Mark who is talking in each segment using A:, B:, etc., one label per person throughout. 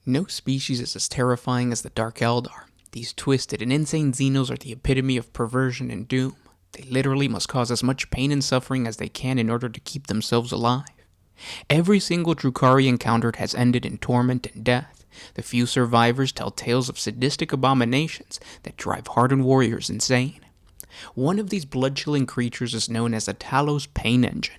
A: No species is as terrifying as the Dark Eldar. These twisted and insane Xenos are the epitome of perversion and doom. They literally must cause as much pain and suffering as they can in order to keep themselves alive. Every single Drukhari encountered has ended in torment and death. The few survivors tell tales of sadistic abominations that drive hardened warriors insane. One of these blood-chilling creatures is known as a Talos pain engine.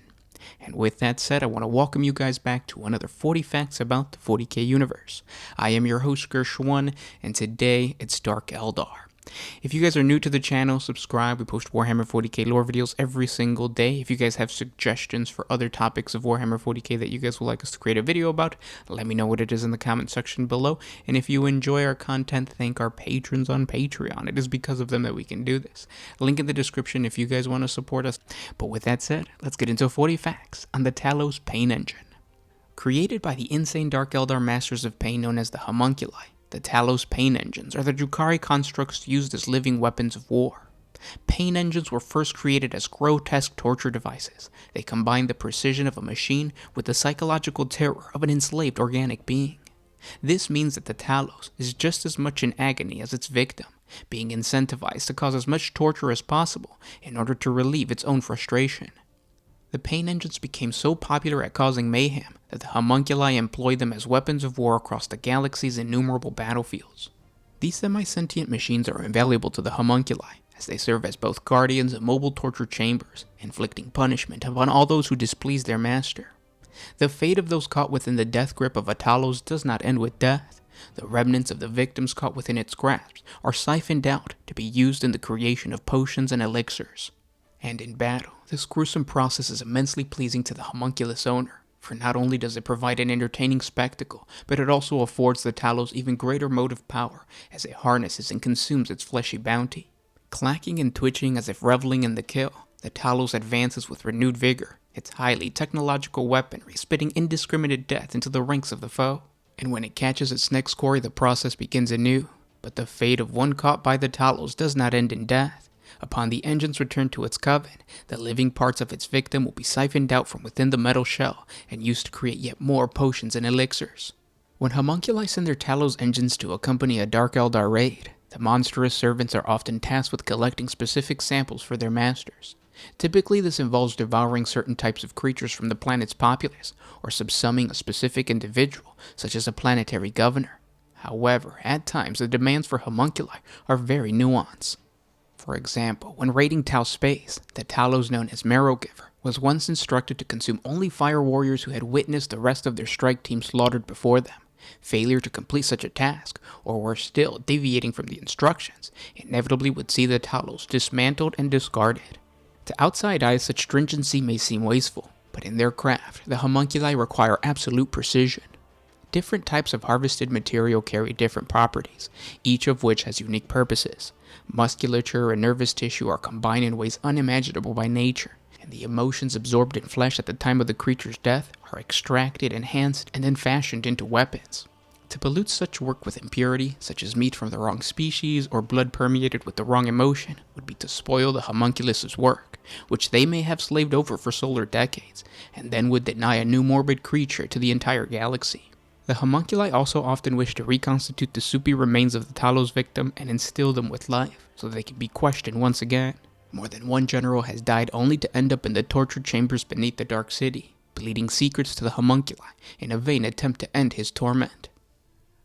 A: And with that said, I want to welcome you guys back to another 40 Facts about the 40K universe. I am your host Gershwin, and today it's Dark Eldar. If you guys are new to the channel, subscribe. We post Warhammer 40K lore videos every single day. If you guys have suggestions for other topics of Warhammer 40K that you guys would like us to create a video about, let me know what it is in the comment section below. And if you enjoy our content, thank our patrons on Patreon. It is because of them that we can do this. Link in the description if you guys want to support us. But with that said, let's get into 40 facts on the Talos Pain Engine. Created by the insane Dark Eldar Masters of Pain known as the Homunculi, the Talos pain engines are the Drukhari constructs used as living weapons of war. Pain engines were first created as grotesque torture devices. They combined the precision of a machine with the psychological terror of an enslaved organic being. This means that the Talos is just as much in agony as its victim, being incentivized to cause as much torture as possible in order to relieve its own frustration. The pain engines became so popular at causing mayhem that the homunculi employed them as weapons of war across the galaxy's innumerable battlefields. These semi-sentient machines are invaluable to the homunculi, as they serve as both guardians of mobile torture chambers, inflicting punishment upon all those who displease their master. The fate of those caught within the death grip of a Talos does not end with death. The remnants of the victims caught within its grasp are siphoned out to be used in the creation of potions and elixirs. And in battle, this gruesome process is immensely pleasing to the homunculus owner, for not only does it provide an entertaining spectacle, but it also affords the Talos even greater motive power as it harnesses and consumes its fleshy bounty. Clacking and twitching as if reveling in the kill, the Talos advances with renewed vigor, its highly technological weaponry spitting indiscriminate death into the ranks of the foe. And when it catches its next quarry, the process begins anew. But the fate of one caught by the Talos does not end in death. Upon the engine's return to its coven, the living parts of its victim will be siphoned out from within the metal shell and used to create yet more potions and elixirs. When homunculi send their Talos engines to accompany a Dark Eldar raid, the monstrous servants are often tasked with collecting specific samples for their masters. Typically, this involves devouring certain types of creatures from the planet's populace, or subsuming a specific individual, such as a planetary governor. However, at times the demands for homunculi are very nuanced. For example, when raiding Tau space, the Talos known as Marrowgiver was once instructed to consume only fire warriors who had witnessed the rest of their strike team slaughtered before them. Failure to complete such a task, or worse still, deviating from the instructions, inevitably would see the Talos dismantled and discarded. To outside eyes, such stringency may seem wasteful, but in their craft, the homunculi require absolute precision. Different types of harvested material carry different properties, each of which has unique purposes. Musculature and nervous tissue are combined in ways unimaginable by nature, and the emotions absorbed in flesh at the time of the creature's death are extracted, enhanced, and then fashioned into weapons. To pollute such work with impurity, such as meat from the wrong species or blood permeated with the wrong emotion, would be to spoil the homunculus's work, which they may have slaved over for solar decades, and then would deny a new morbid creature to the entire galaxy. The homunculi also often wish to reconstitute the soupy remains of the Talos victim and instill them with life, so they can be questioned once again. More than one general has died only to end up in the torture chambers beneath the Dark City, bleeding secrets to the homunculi in a vain attempt to end his torment.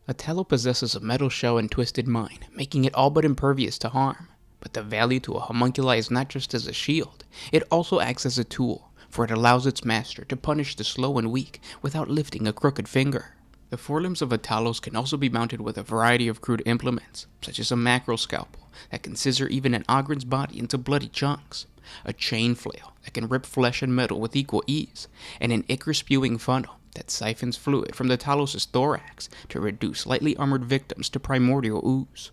A: A Talo possesses a metal shell and twisted mind, making it all but impervious to harm. But the value to a homunculi is not just as a shield, it also acts as a tool, for it allows its master to punish the slow and weak without lifting a crooked finger. The forelimbs of a Talos can also be mounted with a variety of crude implements, such as a macro scalpel that can scissor even an Ogren's body into bloody chunks, a chain flail that can rip flesh and metal with equal ease, and an ichor-spewing funnel that siphons fluid from the Talos' thorax to reduce lightly armored victims to primordial ooze.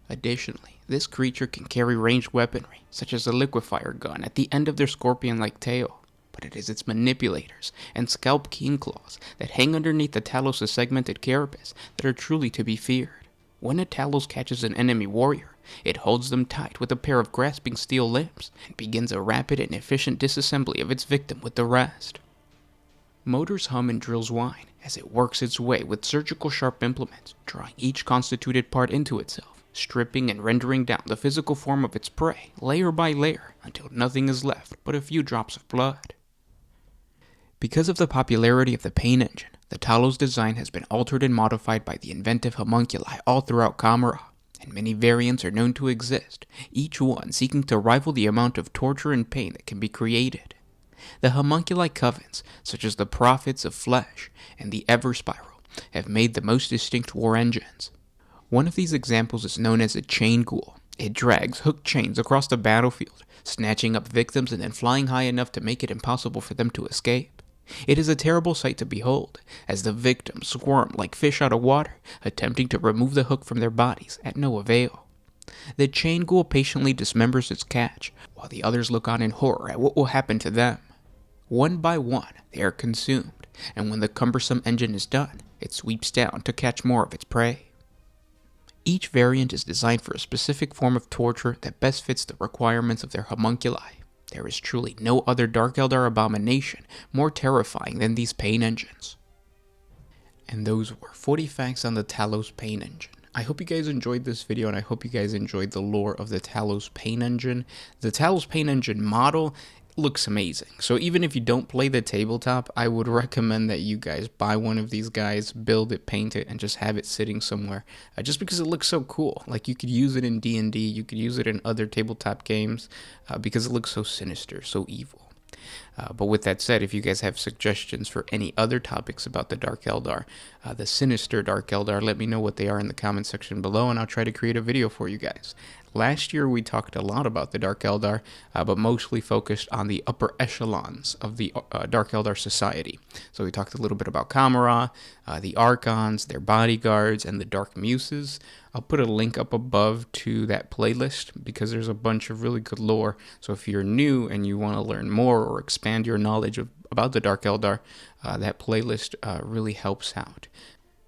A: Additionally, this creature can carry ranged weaponry, such as a liquefier gun at the end of their scorpion-like tail. But it is its manipulators and scalp-keen claws that hang underneath the Talos' segmented carapace that are truly to be feared. When a Talos catches an enemy warrior, it holds them tight with a pair of grasping steel limbs and begins a rapid and efficient disassembly of its victim with the rest. Motors hum and drills whine as it works its way with surgical sharp implements, drawing each constituted part into itself, stripping and rendering down the physical form of its prey layer by layer until nothing is left but a few drops of blood. Because of the popularity of the paint engine, the Talos design has been altered and modified by the inventive homunculi all throughout Camera, and many variants are known to exist, each one seeking to rival the amount of torture and pain that can be created. The homunculi covens, such as the Prophets of Flesh and the Ever Spiral, have made the most distinct war engines. One of these examples is known as a chain ghoul. It drags hooked chains across the battlefield, snatching up victims and then flying high enough to make it impossible for them to escape. It is a terrible sight to behold, as the victims squirm like fish out of water, attempting to remove the hook from their bodies at no avail. The chain ghoul patiently dismembers its catch, while the others look on in horror at what will happen to them. One by one, they are consumed, and when the cumbersome engine is done, it sweeps down to catch more of its prey. Each variant is designed for a specific form of torture that best fits the requirements of their homunculi. There is truly no other Dark Eldar abomination more terrifying than these paint engines. And those were 40 facts on the Talos paint engine. I hope you guys enjoyed this video, and I hope you guys enjoyed the lore of the Talos paint engine. The Talos paint engine model looks amazing. So even if you don't play the tabletop, I would recommend that you guys buy one of these guys, build it, paint it, and just have it sitting somewhere. Just because it looks so cool. Like, you could use it in D&D, you could use it in other tabletop games, because it looks so sinister, so evil. But with that said, if you guys have suggestions for any other topics about the Dark Eldar, the sinister Dark Eldar, let me know what they are in the comment section below, and I'll try to create a video for you guys. Last year we talked a lot about the Dark Eldar, but mostly focused on the upper echelons of the Dark Eldar society. So we talked a little bit about Kamara, the Archons, their bodyguards, and the Dark Muses. I'll put a link up above to that playlist because there's a bunch of really good lore. So if you're new and you want to learn more or expand your knowledge about the Dark Eldar, that playlist really helps out.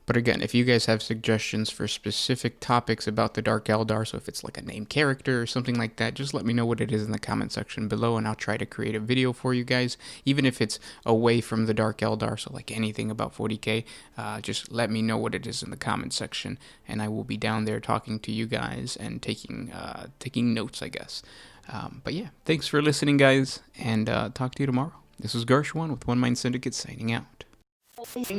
A: But again, if you guys have suggestions for specific topics about the Dark Eldar, so if it's like a named character or something like that, just let me know what it is in the comment section below, and I'll try to create a video for you guys, even if it's away from the Dark Eldar, so like anything about 40K, just let me know what it is in the comment section, and I will be down there talking to you guys and taking notes, I guess. But yeah, thanks for listening, guys, and talk to you tomorrow. This is Gershwan with One Mind Syndicate signing out.
B: Always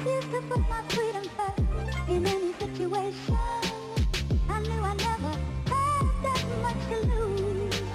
B: used to put my freedom first, and then